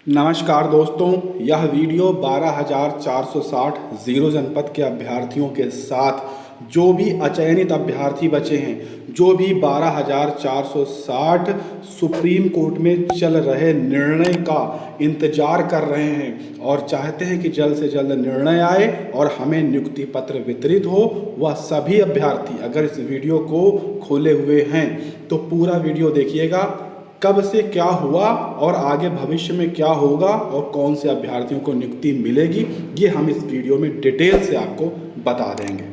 नमस्कार दोस्तों, यह वीडियो 12,460 जीरो जनपद के अभ्यर्थियों के साथ जो भी अचयनित अभ्यर्थी बचे हैं, जो भी 12,460 सुप्रीम कोर्ट में चल रहे निर्णय का इंतजार कर रहे हैं और चाहते हैं कि जल्द से जल्द निर्णय आए और हमें नियुक्ति पत्र वितरित हो, वह सभी अभ्यर्थी अगर इस वीडियो को खोले हुए हैं तो पूरा वीडियो देखिएगा। कब से क्या हुआ और आगे भविष्य में क्या होगा और कौन से अभ्यर्थियों को नियुक्ति मिलेगी, ये हम इस वीडियो में डिटेल से आपको बता देंगे।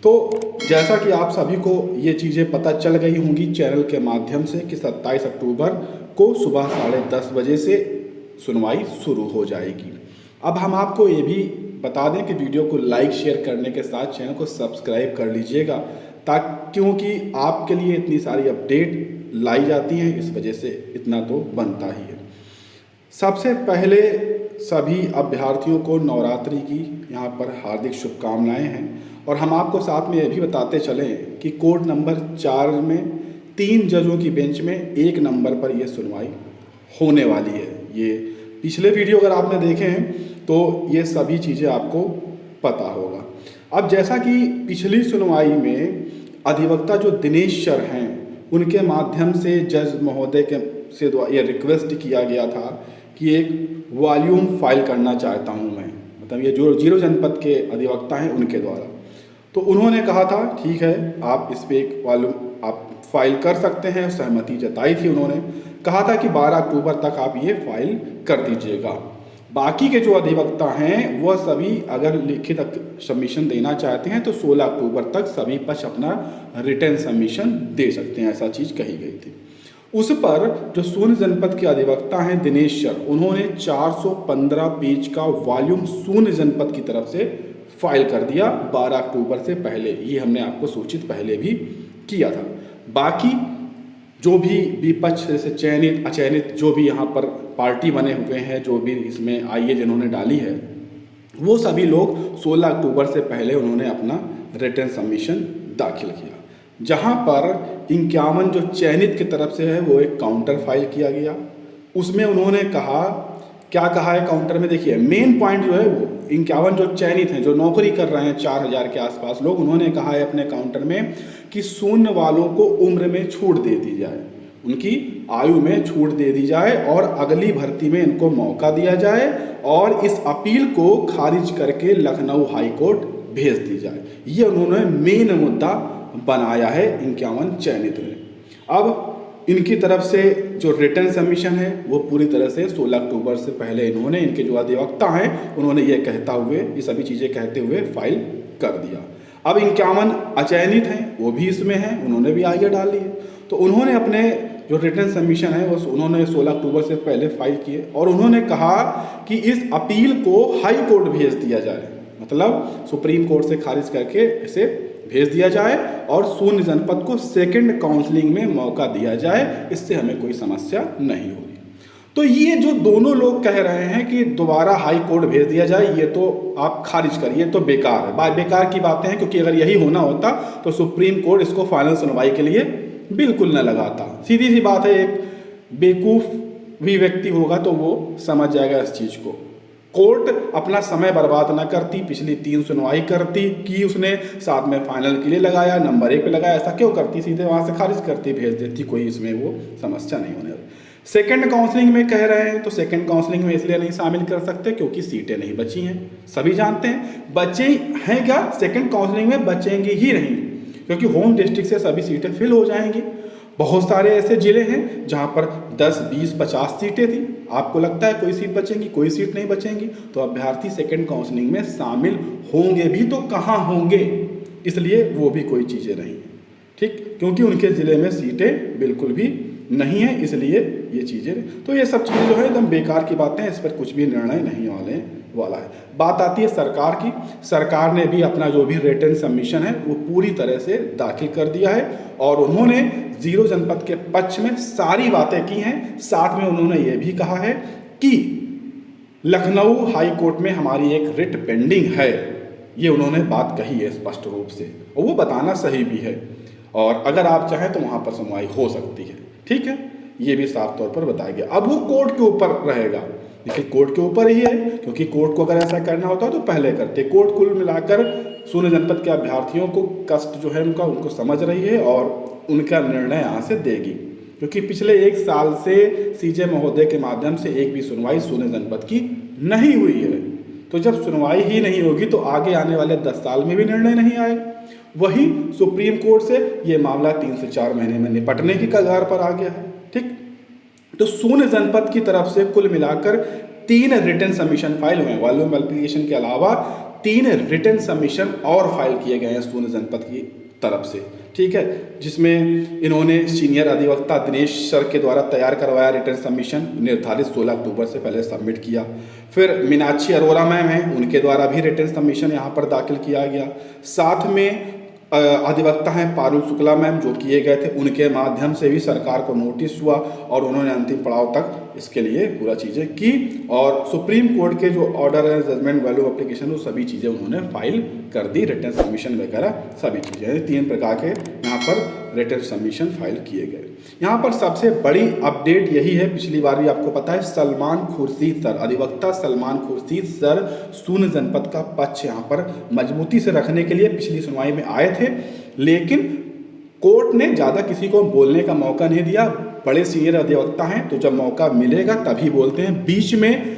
तो जैसा कि आप सभी को ये चीज़ें पता चल गई होंगी चैनल के माध्यम से कि 27 अक्टूबर को सुबह 10:30 बजे से सुनवाई शुरू हो जाएगी। अब हम आपको ये भी बता दें कि वीडियो को लाइक शेयर करने के साथ चैनल को सब्सक्राइब कर लीजिएगा, ताकि क्योंकि आपके लिए इतनी सारी अपडेट लाई जाती हैं, इस वजह से इतना तो बनता ही है। सबसे पहले सभी अभ्यर्थियों को नवरात्रि की यहाँ पर हार्दिक शुभकामनाएं हैं और हम आपको साथ में ये भी बताते चलें कि कोर्ट नंबर 4 में 3 जजों की बेंच में 1 नंबर पर यह सुनवाई होने वाली है। ये पिछले वीडियो अगर आपने देखे हैं तो ये सभी चीज़ें आपको पता होगा। अब जैसा कि पिछली सुनवाई में अधिवक्ता जो दिनेश सर हैं, उनके माध्यम से जज महोदय के से ये रिक्वेस्ट किया गया था कि एक वॉल्यूम फाइल करना चाहता हूं मैं, मतलब ये जो जीरो जनपद के अधिवक्ता हैं उनके द्वारा। तो उन्होंने कहा था ठीक है, आप इस पर एक वॉल्यूम आप फाइल कर सकते हैं, सहमति जताई थी। उन्होंने कहा था कि 12 अक्टूबर तक आप ये फाइल कर दीजिएगा। बाकी के जो अधिवक्ता हैं वह सभी अगर लिखित सबमिशन देना चाहते हैं तो 16 अक्टूबर तक सभी पक्ष अपना रिटर्न सबमिशन दे सकते हैं, ऐसा चीज़ कही गई थी। उस पर जो शून्य जनपद के अधिवक्ता हैं दिनेश सर, उन्होंने 415 पेज का वॉल्यूम शून्य जनपद की तरफ से फाइल कर दिया 12 अक्टूबर से पहले। ये हमने आपको सूचित पहले भी किया था। बाकी जो भी विपक्ष से चयनित अचयनित जो भी यहाँ पर पार्टी बने हुए हैं, जो भी इसमें आईए जिन्होंने डाली है, वो सभी लोग 16 अक्टूबर से पहले उन्होंने अपना रिटर्न सबमिशन दाखिल किया। जहाँ पर 51 जो चयनित की तरफ से है वो एक काउंटर फाइल किया गया। उसमें उन्होंने कहा, क्या कहा है काउंटर में, देखिए मेन पॉइंट जो है वो 51 जो चयनित हैं, जो नौकरी कर रहे हैं 4000 के आसपास लोग, उन्होंने कहा है अपने काउंटर में कि शून्य वालों को उम्र में छूट दे दी जाए, उनकी आयु में छूट दे दी जाए और अगली भर्ती में इनको मौका दिया जाए और इस अपील को खारिज करके लखनऊ हाई कोर्ट भेज दी जाए। ये उन्होंने मेन मुद्दा बनाया है 51 चयनित ने। अब इनकी तरफ से जो रिटर्न सबमिशन है वो पूरी तरह से 16 अक्टूबर से पहले इन्होंने, इनके जो अधिवक्ता हैं उन्होंने ये कहता हुए, ये सभी चीज़ें कहते हुए फाइल कर दिया। अब 51 अचयनित हैं वो भी इसमें हैं, उन्होंने भी आगे डाल ली है। तो उन्होंने अपने जो रिटर्न सबमिशन है वो उन्होंने 16 अक्टूबर से पहले फाइल किए और उन्होंने कहा कि इस अपील को हाई कोर्ट भेज दिया जाए, मतलब सुप्रीम कोर्ट से खारिज करके इसे भेज दिया जाए और शून्य जनपद को सेकंड काउंसलिंग में मौका दिया जाए, इससे हमें कोई समस्या नहीं होगी। तो ये जो दोनों लोग कह रहे हैं कि दोबारा हाई कोर्ट भेज दिया जाए, ये तो आप खारिज करिए, तो बेकार है, बेकार की बातें हैं, क्योंकि अगर यही होना होता तो सुप्रीम कोर्ट इसको फाइनल सुनवाई के लिए बिल्कुल न लगाता। सीधी सी बात है, एक बेवकूफ़ भी व्यक्ति होगा तो वो समझ जाएगा इस चीज़ को। कोर्ट अपना समय बर्बाद न करती, पिछली 3 सुनवाई करती कि उसने साथ में फाइनल के लिए लगाया, नंबर 1 पे लगाया, ऐसा क्यों करती, सीधे वहाँ से खारिज करती, भेज देती, कोई इसमें वो समस्या नहीं होने वाली। सेकंड काउंसलिंग में कह रहे हैं तो सेकंड काउंसलिंग में इसलिए नहीं शामिल कर सकते क्योंकि सीटें नहीं बची हैं, सभी जानते हैं। बचे हैं क्या, सेकंड काउंसलिंग में बचेंगी ही नहीं, क्योंकि होम डिस्ट्रिक्ट से सभी सीटें फिल हो जाएंगी। बहुत सारे ऐसे ज़िले हैं जहाँ पर 10, 20, 50 सीटें थी। आपको लगता है कोई सीट बचेंगी, कोई सीट नहीं बचेंगी, तो अभ्यर्थी सेकंड काउंसलिंग में शामिल होंगे भी तो कहाँ होंगे, इसलिए वो भी कोई चीज़ें नहीं है, ठीक, क्योंकि उनके ज़िले में सीटें बिल्कुल भी नहीं है, इसलिए ये चीज़ें, तो ये सब चीज़ें जो है एकदम बेकार की बातें हैं, इस पर कुछ भी निर्णय नहीं वाला है। बात आती है सरकार की। सरकार ने भी अपना जो भी रिटर्न सबमिशन है वो पूरी तरह से दाखिल कर दिया है और उन्होंने जीरो जनपद के पक्ष में सारी बातें की हैं। साथ में उन्होंने ये भी कहा है कि लखनऊ हाई कोर्ट में हमारी एक रिट पेंडिंग है, ये उन्होंने बात कही है स्पष्ट रूप से और वो बताना सही भी है, और अगर आप चाहें तो वहाँ पर सुनवाई हो सकती है, ठीक है, ये भी साफ तौर पर बताया गया। अब वो कोर्ट के ऊपर रहेगा लेकिन कोर्ट के ऊपर ही है, क्योंकि कोर्ट को अगर ऐसा करना होता तो पहले करते। कोर्ट कुल मिलाकर शून्य जनपद के अभ्यर्थियों को कष्ट जो है उनको समझ रही है और उनका निर्णय यहाँ से देगी, क्योंकि पिछले 1 साल से सीजे महोदय के माध्यम से एक भी सुनवाई शून्य जनपद की नहीं हुई है। तो जब सुनवाई ही नहीं होगी तो आगे आने वाले 10 साल में भी निर्णय नहीं आएगा। वही सुप्रीम कोर्ट से ये मामला 3 से 4 महीने में निपटने की कगार पर आ गया है। ठीक, तो शून्य जनपद की तरफ से कुल मिलाकर 3 रिटन सबमिशन फाइल हुए हैं। वॉल्यूम एप्लीकेशन के अलावा 3 रिटन सबमिशन और फाइल किए गए हैं शून्य जनपद की तरफ से। ठीक है, जिसमें इन्होंने सीनियर अधिवक्ता दिनेश सर के द्वारा तैयार करवाया रिटर्न सबमिशन, निर्धारित 16 अक्टूबर से पहले सबमिट किया। फिर मीनाक्षी अरोरा मैम हैं, उनके द्वारा भी रिटर्न सबमिशन यहाँ पर दाखिल किया गया। साथ में अधिवक्ता हैं पारुल शुक्ला मैम, जो किए गए थे, उनके माध्यम से भी सरकार को नोटिस हुआ और उन्होंने अंतिम पड़ाव तक इसके लिए पूरा चीज़ें की। और सुप्रीम कोर्ट के जो ऑर्डर है, जजमेंट, वैल्यू एप्लीकेशन, वो सभी चीज़ें उन्होंने फाइल कर दी, रिटर्न सबमिशन वगैरह सभी चीज़ें। 3 प्रकार के यहाँ पर रिटर्न सबमिशन फाइल किए गए। यहाँ पर सबसे बड़ी अपडेट यही है, पिछली बार भी आपको पता है, सलमान खुर्शीद सर, अधिवक्ता सलमान खुर्शीद सर शून्य जनपद का पक्ष यहाँ पर मजबूती से रखने के लिए पिछली सुनवाई में आए थे, लेकिन कोर्ट ने ज़्यादा किसी को बोलने का मौका नहीं दिया। बड़े सीनियर अधिवक्ता हैं तो जब मौका मिलेगा तभी बोलते हैं, बीच में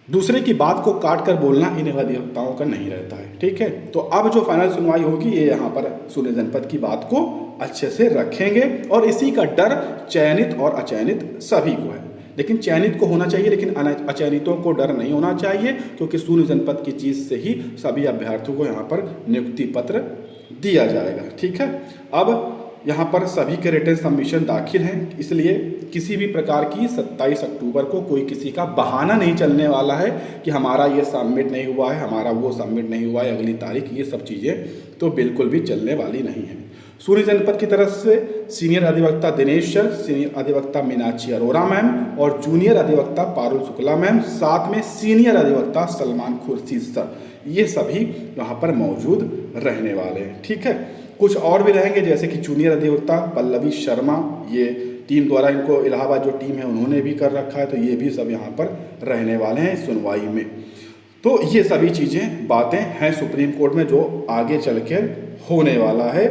दूसरे की बात को काट कर बोलना इन अधिवक्ताओं का नहीं रहता है। ठीक है, तो अब जो फाइनल सुनवाई होगी ये यहाँ पर शून्य जनपद की बात को अच्छे से रखेंगे और इसी का डर चयनित और अचयनित सभी को है। लेकिन चयनित को होना चाहिए, लेकिन अचयनितों को डर नहीं होना चाहिए, क्योंकि शून्य जनपद की चीज़ से ही सभी अभ्यर्थियों को यहाँ पर नियुक्ति पत्र दिया जाएगा। ठीक है, अब यहाँ पर सभी के रिटर्न सबमिशन दाखिल हैं, इसलिए किसी भी प्रकार की 27 अक्टूबर को कोई किसी का बहाना नहीं चलने वाला है कि हमारा ये सबमिट नहीं हुआ है, हमारा वो सबमिट नहीं हुआ है, अगली तारीख, ये सब चीज़ें तो बिल्कुल भी चलने वाली नहीं है। शून्य जनपद की तरफ से सीनियर अधिवक्ता दिनेश सर, सीनियर अधिवक्ता मीनाक्षी अरोरा मैम और जूनियर अधिवक्ता पारुल शुक्ला मैम, साथ में सीनियर अधिवक्ता सलमान खुर्शीद सर, ये सभी यहाँ पर मौजूद रहने वाले हैं। ठीक है, कुछ और भी रहेंगे, जैसे कि जूनियर अधिवक्ता पल्लवी शर्मा, ये टीम द्वारा, इनको इलाहाबाद जो टीम है उन्होंने भी कर रखा है, तो ये भी सब यहाँ पर रहने वाले हैं सुनवाई में। तो ये सभी चीज़ें, बातें हैं सुप्रीम कोर्ट में जो आगे चल के होने वाला है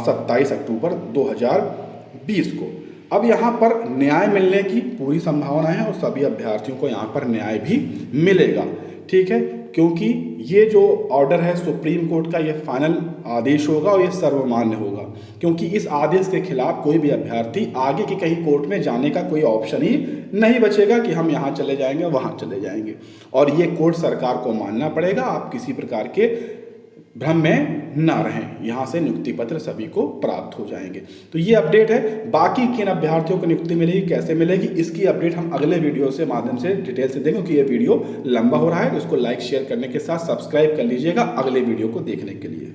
27 अक्टूबर 2020 को। अब यहाँ पर न्याय मिलने की पूरी संभावना है और सभी अभ्यर्थियों को यहाँ पर न्याय भी मिलेगा। ठीक है, क्योंकि ये जो ऑर्डर है सुप्रीम कोर्ट का, ये फाइनल आदेश होगा और ये सर्वमान्य होगा, क्योंकि इस आदेश के खिलाफ कोई भी अभ्यर्थी आगे की कहीं कोर्ट में जाने का कोई ऑप्शन ही नहीं बचेगा कि हम यहाँ चले जाएंगे, वहाँ चले जाएंगे, और ये कोर्ट सरकार को मानना पड़ेगा। आप किसी प्रकार के भ्रम में ना रहें, यहाँ से नियुक्ति पत्र सभी को प्राप्त हो जाएंगे। तो ये अपडेट है। बाकी किन अभ्यर्थियों को नियुक्ति मिलेगी, कैसे मिलेगी, इसकी अपडेट हम अगले वीडियो से माध्यम से डिटेल से देंगे, क्योंकि ये वीडियो लंबा हो रहा है। तो इसको लाइक शेयर करने के साथ सब्सक्राइब कर लीजिएगा अगले वीडियो को देखने के लिए।